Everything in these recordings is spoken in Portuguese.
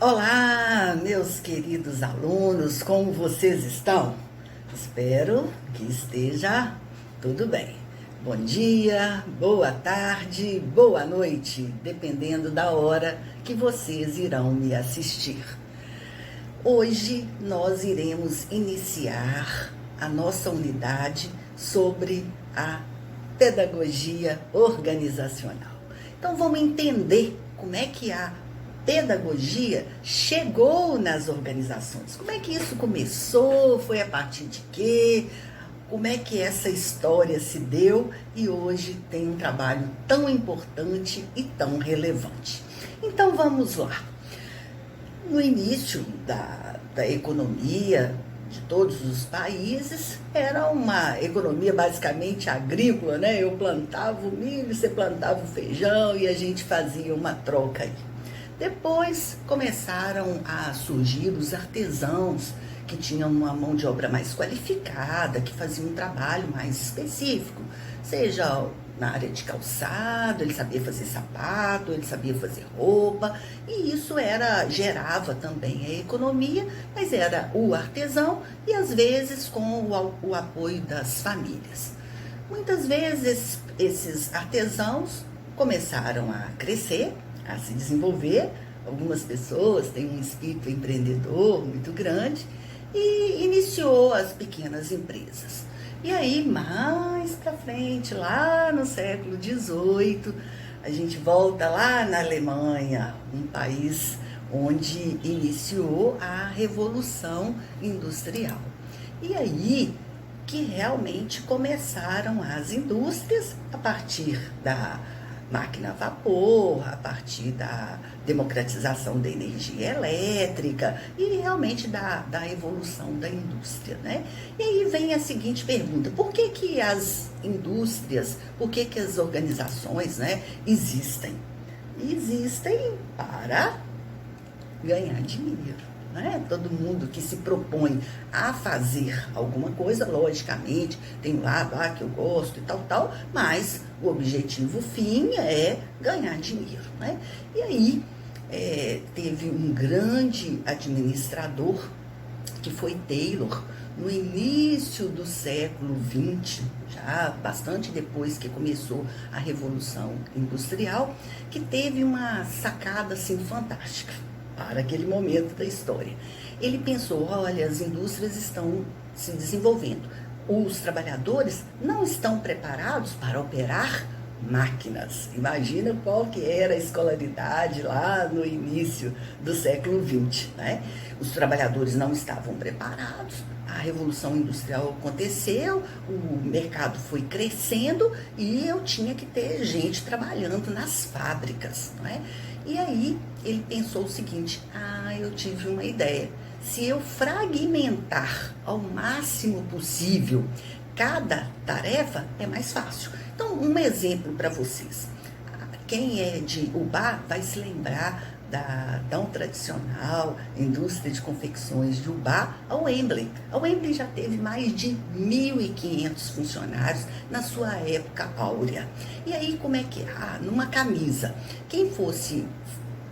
Olá, meus queridos alunos, como vocês estão? Espero que esteja tudo bem. Bom dia, boa tarde, boa noite, dependendo da hora que vocês irão me assistir. Hoje nós iremos iniciar a nossa unidade sobre a pedagogia organizacional. Então vamos entender como é que a pedagogia chegou nas organizações. Como é que isso começou? Foi a partir de quê? Como é que essa história se deu e hoje tem um trabalho tão importante e tão relevante? Então vamos lá. No início da economia de todos os países, era uma economia basicamente agrícola, né? Eu plantava o milho, você plantava o feijão e a gente fazia uma troca aí. Depois começaram a surgir os artesãos, que tinham uma mão de obra mais qualificada, que faziam um trabalho mais específico, seja na área de calçado, ele sabia fazer sapato, ele sabia fazer roupa, e isso gerava também a economia, mas era o artesão e às vezes com o apoio das famílias. Muitas vezes esses artesãos começaram a crescer, a se desenvolver. Algumas pessoas têm um espírito empreendedor muito grande e iniciou as pequenas empresas. E aí, mais para frente, lá no século XVIII, a gente volta lá na Alemanha, um país onde iniciou a Revolução Industrial. E aí que realmente começaram as indústrias a partir da máquina a vapor, a partir da democratização da energia elétrica e realmente da evolução da indústria, né? E aí vem a seguinte pergunta: por que as indústrias, por que as organizações, né, existem? Existem para ganhar dinheiro. Né? Todo mundo que se propõe a fazer alguma coisa, logicamente, tem um lado que eu gosto e tal, mas o objetivo fim é ganhar dinheiro. Né? E aí teve um grande administrador, que foi Taylor, no início do século XX, já bastante depois que começou a Revolução Industrial, que teve uma sacada assim fantástica para aquele momento da história. Ele pensou: olha, as indústrias estão se desenvolvendo, os trabalhadores não estão preparados para operar máquinas. Imagina qual que era a escolaridade lá no início do século XX, né? Os trabalhadores não estavam preparados, a Revolução Industrial aconteceu, o mercado foi crescendo e eu tinha que ter gente trabalhando nas fábricas, não é? E aí ele pensou o seguinte: eu tive uma ideia. Se eu fragmentar ao máximo possível cada tarefa, é mais fácil. Então, um exemplo para vocês. Quem é de Ubá vai se lembrar da tão tradicional indústria de confecções de Ubá, a Wembley. A Wembley já teve mais de 1.500 funcionários na sua época áurea. E aí, como é que é? Numa camisa, quem fosse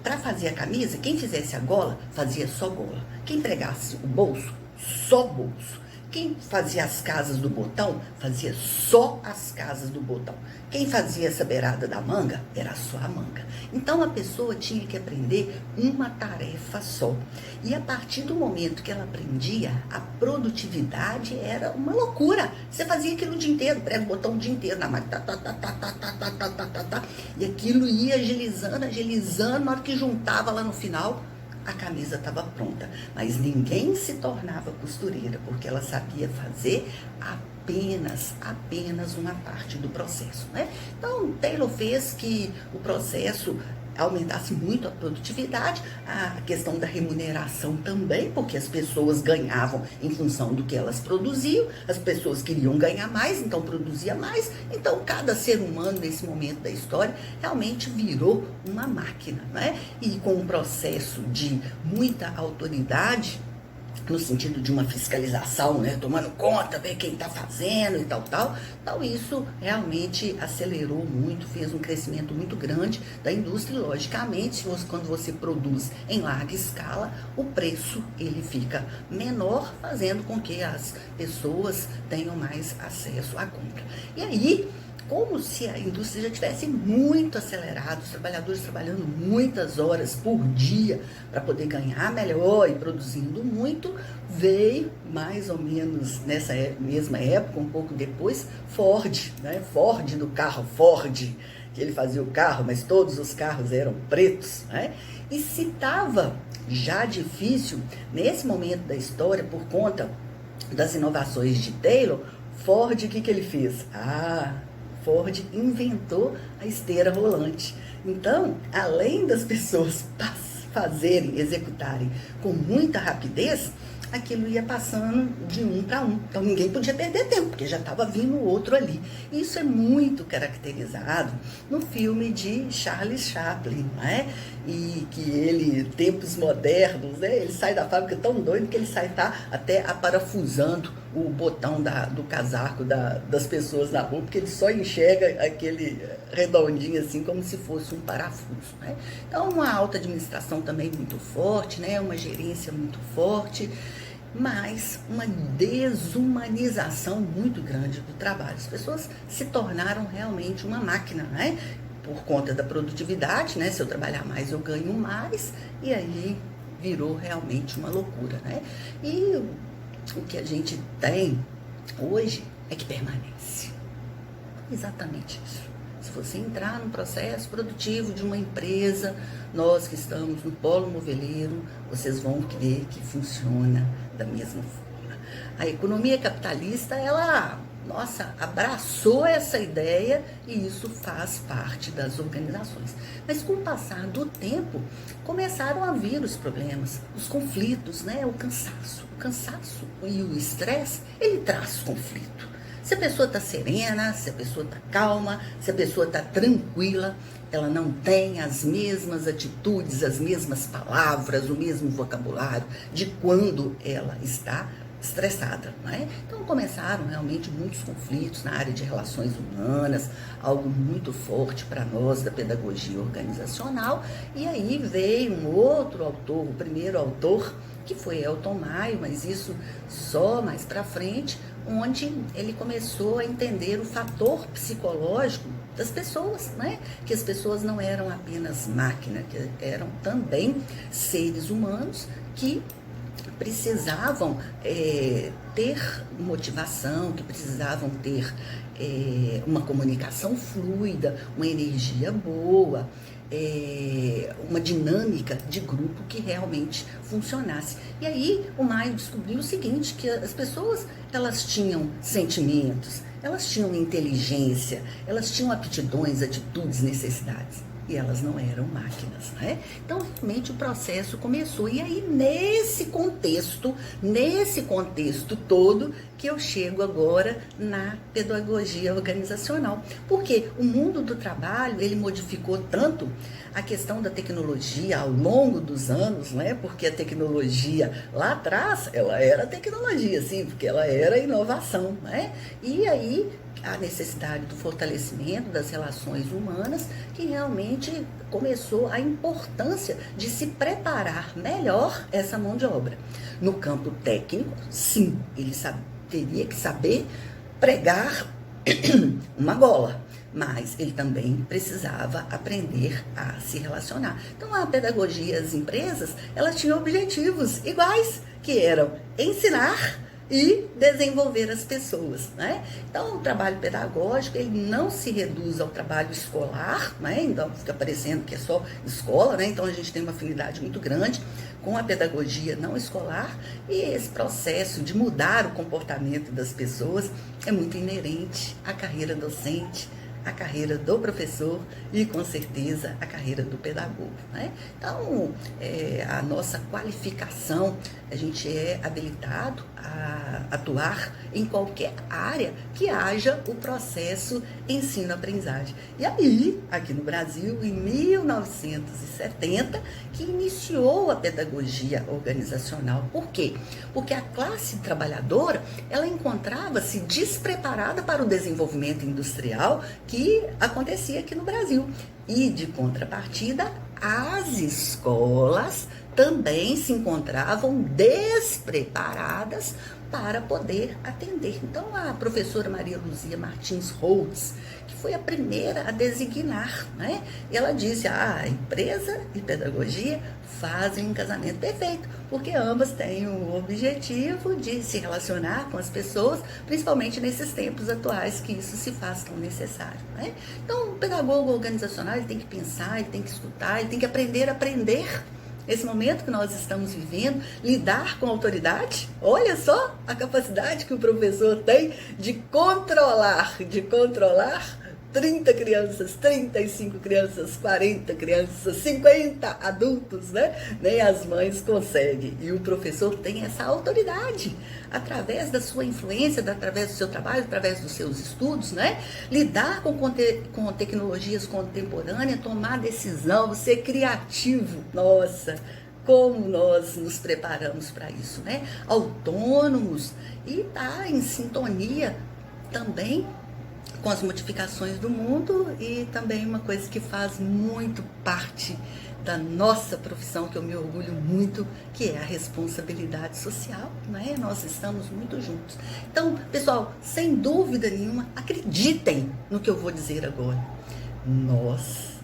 para fazer a camisa, quem fizesse a gola, fazia só gola. Quem pregasse o bolso, só bolso. Quem fazia as casas do botão, fazia só as casas do botão. Quem fazia essa beirada da manga, era só a manga. Então, a pessoa tinha que aprender uma tarefa só. E a partir do momento que ela aprendia, a produtividade era uma loucura. Você fazia aquilo o dia inteiro, prega o botão o dia inteiro na máquina, e aquilo ia agilizando, na hora que juntava lá no final, a camisa estava pronta, mas ninguém se tornava costureira, porque ela sabia fazer apenas uma parte do processo, né? Então, Taylor fez que o processo aumentasse muito a produtividade, a questão da remuneração também, porque as pessoas ganhavam em função do que elas produziam, as pessoas queriam ganhar mais, então produzia mais, então cada ser humano nesse momento da história realmente virou uma máquina, né? E com um processo de muita autoridade, no sentido de uma fiscalização, né, tomando conta, ver quem está fazendo e tal. Então isso realmente acelerou muito, fez um crescimento muito grande da indústria e, logicamente, quando você produz em larga escala, o preço ele fica menor, fazendo com que as pessoas tenham mais acesso à compra. E aí, como se a indústria já tivesse muito acelerado, os trabalhadores trabalhando muitas horas por dia para poder ganhar melhor e produzindo muito, veio mais ou menos nessa mesma época, um pouco depois, Ford, né? Ford do carro Ford, que ele fazia o carro, mas todos os carros eram pretos, né? E se estava já difícil, nesse momento da história, por conta das inovações de Taylor, Ford, o que ele fez? Ford inventou a esteira rolante. Então, além das pessoas executarem com muita rapidez, aquilo ia passando de um para um. Então, ninguém podia perder tempo, porque já estava vindo o outro ali. Isso é muito caracterizado no filme de Charles Chaplin, né? E que ele, tempos modernos, né? Ele sai da fábrica tão doido que ele sai até aparafusando o botão do casaco das pessoas na rua, porque ele só enxerga aquele redondinho assim, como se fosse um parafuso, né? Então, uma alta administração também muito forte, né? Uma gerência muito forte, mas uma desumanização muito grande do trabalho. As pessoas se tornaram realmente uma máquina, né? Por conta da produtividade, né? Se eu trabalhar mais, eu ganho mais, e aí virou realmente uma loucura, né? E o que a gente tem hoje é que permanece. Exatamente isso. Se você entrar no processo produtivo de uma empresa, nós que estamos no polo moveleiro, vocês vão ver que funciona da mesma forma. A economia capitalista, ela, abraçou essa ideia e isso faz parte das organizações. Mas com o passar do tempo, começaram a vir os problemas, os conflitos, né? O cansaço. O cansaço e o estresse, ele traz conflito. Se a pessoa está serena, se a pessoa está calma, se a pessoa está tranquila, ela não tem as mesmas atitudes, as mesmas palavras, o mesmo vocabulário de quando ela está estressada, né? Então começaram realmente muitos conflitos na área de relações humanas, algo muito forte para nós da pedagogia organizacional. E aí veio um outro autor, o primeiro autor, que foi Elton Maio, mas isso só mais para frente, onde ele começou a entender o fator psicológico das pessoas, né? Que as pessoas não eram apenas máquinas, que eram também seres humanos que precisavam ter motivação, que precisavam ter uma comunicação fluida, uma energia boa, uma dinâmica de grupo que realmente funcionasse. E aí o Maio descobriu o seguinte, que as pessoas, elas tinham sentimentos, elas tinham inteligência, elas tinham aptidões, atitudes, necessidades. E elas não eram máquinas, né? Então, realmente, o processo começou. E aí, nesse contexto todo, que eu chego agora na pedagogia organizacional. Porque o mundo do trabalho, ele modificou tanto a questão da tecnologia ao longo dos anos, né? Porque a tecnologia, lá atrás, ela era tecnologia, sim, porque ela era inovação, né? E aí, a necessidade do fortalecimento das relações humanas, que realmente começou a importância de se preparar melhor essa mão de obra. No campo técnico, sim, ele teria que saber pregar uma gola, mas ele também precisava aprender a se relacionar. Então, a pedagogia, as empresas, elas tinham objetivos iguais, que eram ensinar e desenvolver as pessoas, né? Então, o trabalho pedagógico, ele não se reduz ao trabalho escolar, né? Então, fica parecendo que é só escola, né? Então, a gente tem uma afinidade muito grande com a pedagogia não escolar, e esse processo de mudar o comportamento das pessoas é muito inerente à carreira docente, a carreira do professor e, com certeza, a carreira do pedagogo, né? Então, a nossa qualificação, a gente é habilitado a atuar em qualquer área que haja o processo ensino-aprendizagem. E aí, aqui no Brasil, em 1970, que iniciou a pedagogia organizacional. Por quê? Porque a classe trabalhadora, ela encontrava-se despreparada para o desenvolvimento industrial que acontecia aqui no Brasil. E, de contrapartida, as escolas também se encontravam despreparadas para poder atender. Então, a professora Maria Luzia Martins Holtz, que foi a primeira a designar, né? Ela disse, a empresa e pedagogia fazem um casamento perfeito, porque ambas têm o objetivo de se relacionar com as pessoas, principalmente nesses tempos atuais que isso se faz tão necessário, né? Então, o pedagogo organizacional, ele tem que pensar, ele tem que estudar, ele tem que aprender a aprender. Esse momento que nós estamos vivendo, lidar com a autoridade, olha só a capacidade que o professor tem de controlar 30 crianças, 35 crianças, 40 crianças, 50 adultos, né? Nem as mães conseguem. E o professor tem essa autoridade, através da sua influência, através do seu trabalho, através dos seus estudos, né? Lidar com tecnologias contemporâneas, tomar decisão, ser criativo. Nossa, como nós nos preparamos para isso, né? Autônomos e tá em sintonia também com as modificações do mundo e também uma coisa que faz muito parte da nossa profissão, que eu me orgulho muito, que é a responsabilidade social, né? Nós estamos muito juntos. Então, pessoal, sem dúvida nenhuma, acreditem no que eu vou dizer agora. Nós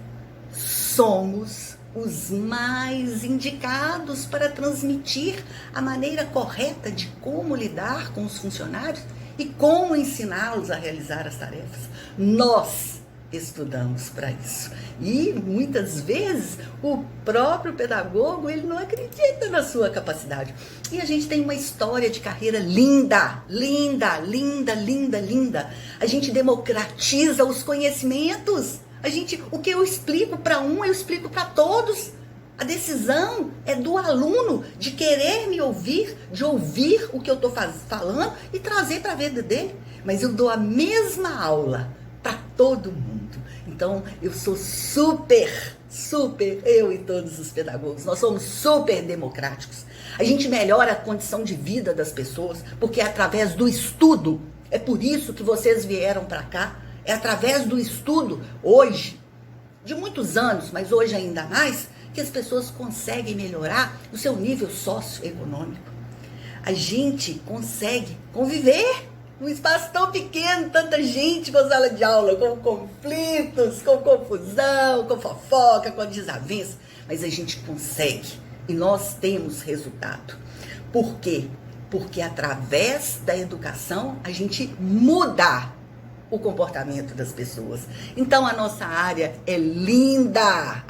somos os mais indicados para transmitir a maneira correta de como lidar com os funcionários e como ensiná-los a realizar as tarefas. Nós estudamos para isso. E muitas vezes o próprio pedagogo, ele não acredita na sua capacidade. E a gente tem uma história de carreira linda, linda, linda, linda, linda. A gente democratiza os conhecimentos. O que eu explico para um, eu explico para todos. A decisão é do aluno de querer me ouvir, de ouvir o que eu estou falando e trazer para a vida dele. Mas eu dou a mesma aula para todo mundo. Então, eu sou super, eu e todos os pedagogos, nós somos super democráticos. A gente melhora a condição de vida das pessoas, porque é através do estudo. É por isso que vocês vieram para cá. É através do estudo, hoje, de muitos anos, mas hoje ainda mais, que as pessoas conseguem melhorar o seu nível socioeconômico. A gente consegue conviver num espaço tão pequeno, tanta gente com sala de aula, com conflitos, com confusão, com fofoca, com desavença, mas a gente consegue e nós temos resultado. Por quê? Porque através da educação a gente muda o comportamento das pessoas. Então a nossa área é linda,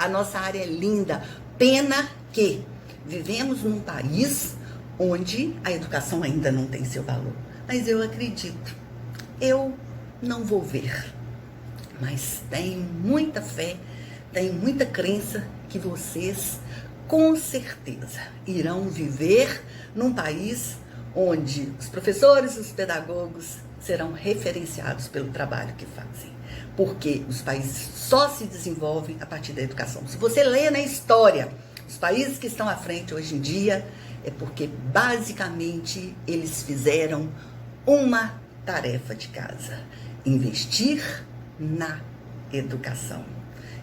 Pena que vivemos num país onde a educação ainda não tem seu valor. Mas eu acredito, eu não vou ver, mas tenho muita fé, tenho muita crença que vocês com certeza irão viver num país onde os professores e os pedagogos serão referenciados pelo trabalho que fazem. Porque os países só se desenvolvem a partir da educação. Se você lê na história, os países que estão à frente hoje em dia, é porque basicamente eles fizeram uma tarefa de casa: investir na educação.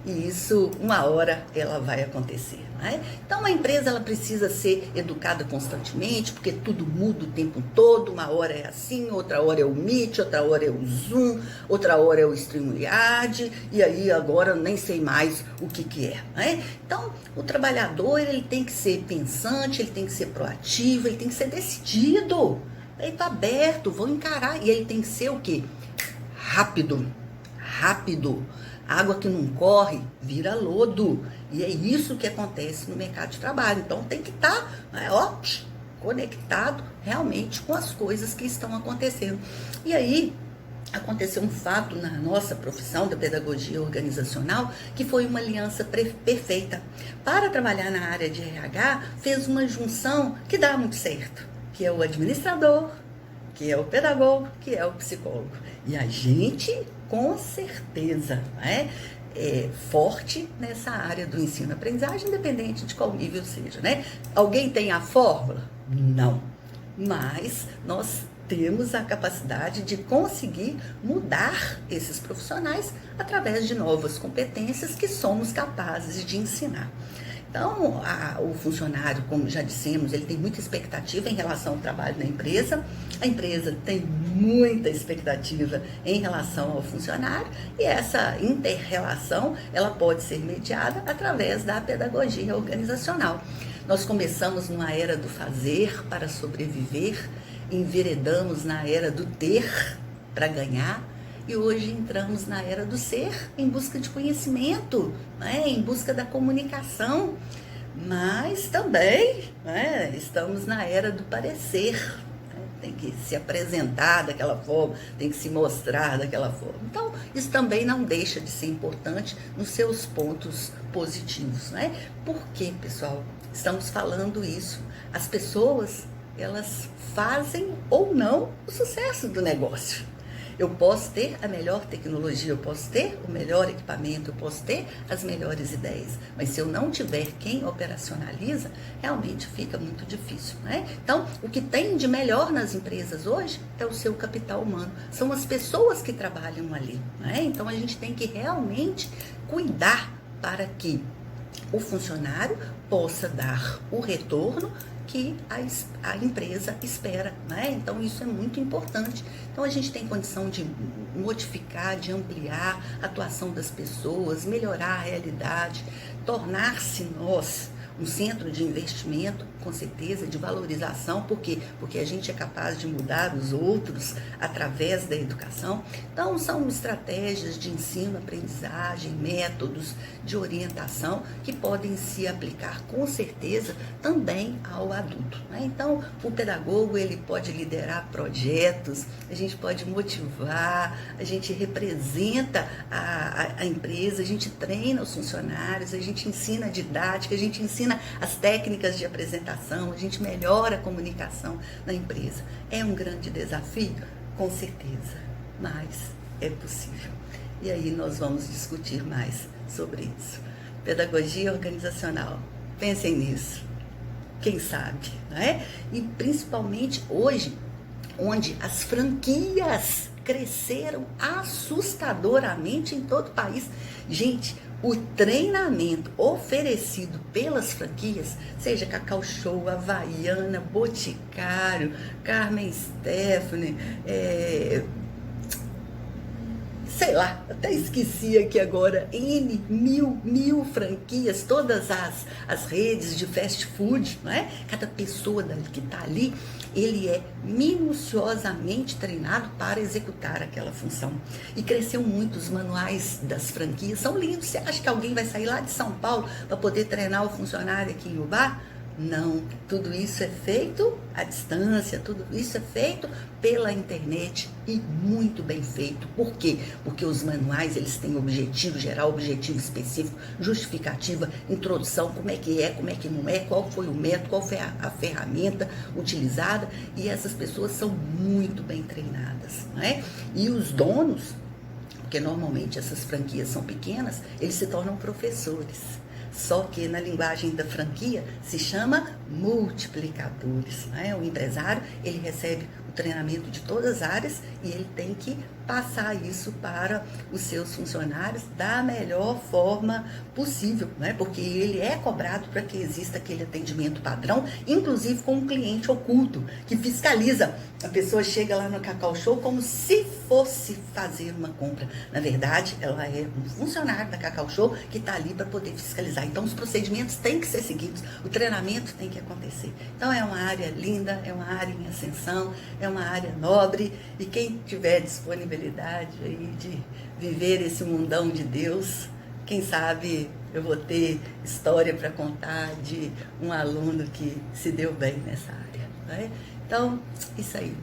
E isso, uma hora, ela vai acontecer, não é? Então, a empresa, ela precisa ser educada constantemente, porque tudo muda o tempo todo. Uma hora é assim, outra hora é o Meet, outra hora é o Zoom, outra hora é o StreamYard, e aí agora nem sei mais o que é, não é? Então, o trabalhador, ele tem que ser pensante, ele tem que ser proativo, ele tem que ser decidido. Ele tá aberto, vou encarar. E ele tem que ser o quê? Rápido. Água que não corre vira lodo. E é isso que acontece no mercado de trabalho. Então tem que estar conectado realmente com as coisas que estão acontecendo. E aí aconteceu um fato na nossa profissão da pedagogia organizacional, que foi uma aliança perfeita. Para trabalhar na área de RH, fez uma junção que dá muito certo, que é o administrador que é o pedagogo, que é o psicólogo. E a gente, com certeza, né, é forte nessa área do ensino-aprendizagem, independente de qual nível seja, né? Alguém tem a fórmula? Não. Mas nós temos a capacidade de conseguir mudar esses profissionais através de novas competências que somos capazes de ensinar. Então, o funcionário, como já dissemos, ele tem muita expectativa em relação ao trabalho na empresa, a empresa tem muita expectativa em relação ao funcionário, e essa inter-relação, ela pode ser mediada através da pedagogia organizacional. Nós começamos numa era do fazer para sobreviver, enveredamos na era do ter para ganhar, e hoje entramos na era do ser, em busca de conhecimento, né? Em busca da comunicação, mas também, né, estamos na era do parecer, né? Tem que se apresentar daquela forma, tem que se mostrar daquela forma. Então, isso também não deixa de ser importante nos seus pontos positivos, né? Por que, pessoal, estamos falando isso? As pessoas, elas fazem ou não o sucesso do negócio. Eu posso ter a melhor tecnologia, eu posso ter o melhor equipamento, eu posso ter as melhores ideias, mas se eu não tiver quem operacionaliza, realmente fica muito difícil, né? Então, o que tem de melhor nas empresas hoje é o seu capital humano, são as pessoas que trabalham ali, né? Então, a gente tem que realmente cuidar para que o funcionário possa dar o retorno que a empresa espera, né? Então, isso é muito importante. Então, a gente tem condição de modificar, de ampliar a atuação das pessoas, melhorar a realidade, tornar-se nós um centro de investimento, com certeza, de valorização. Por quê? Porque a gente é capaz de mudar os outros através da educação. Então, são estratégias de ensino, aprendizagem, métodos de orientação que podem se aplicar, com certeza, também ao adulto, né? Então, o pedagogo, ele pode liderar projetos, a gente pode motivar, a gente representa a empresa, a gente treina os funcionários, a gente ensina a didática, a gente ensina as técnicas de apresentação, a gente melhora a comunicação na empresa. É um grande desafio? Com certeza, mas é possível. E aí nós vamos discutir mais sobre isso. Pedagogia organizacional, pensem nisso, quem sabe, né? E principalmente hoje, onde as franquias cresceram assustadoramente em todo o país. Gente, o treinamento oferecido pelas franquias, seja Cacau Show, Havaiana, Boticário, Carmen Stephanie, sei lá, até esqueci aqui agora, mil franquias, todas as redes de fast food, não é? Cada pessoa que está ali, ele é minuciosamente treinado para executar aquela função. E cresceu muito, os manuais das franquias são lindos. Você acha que alguém vai sair lá de São Paulo para poder treinar o funcionário aqui em Ubá? Não, tudo isso é feito à distância, tudo isso é feito pela internet e muito bem feito. Por quê? Porque os manuais, eles têm objetivo geral, objetivo específico, justificativa, introdução, como é que não é, qual foi o método, qual foi a ferramenta utilizada, e essas pessoas são muito bem treinadas, não é? E os donos, porque normalmente essas franquias são pequenas, eles se tornam professores. Só que na linguagem da franquia se chama multiplicadores, né? O empresário, ele recebe o treinamento de todas as áreas e ele tem que passar isso para os seus funcionários da melhor forma possível, né? Porque ele é cobrado para que exista aquele atendimento padrão, inclusive com um cliente oculto, que fiscaliza. A pessoa chega lá no Cacau Show como se fosse fazer uma compra. Na verdade, ela é um funcionário da Cacau Show que está ali para poder fiscalizar. Então, os procedimentos têm que ser seguidos, o treinamento tem que acontecer. Então, é uma área linda, é uma área em ascensão, é uma área nobre, e quem tiver disponibilidade aí de viver esse mundão de Deus, quem sabe eu vou ter história para contar de um aluno que se deu bem nessa área, né? Então, isso aí.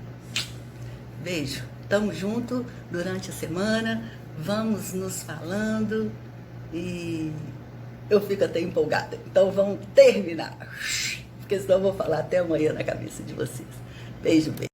Beijo. Tamo junto durante a semana, vamos nos falando e eu fico até empolgada. Então, vamos terminar, porque senão eu vou falar até amanhã na cabeça de vocês. Beijo, beijo.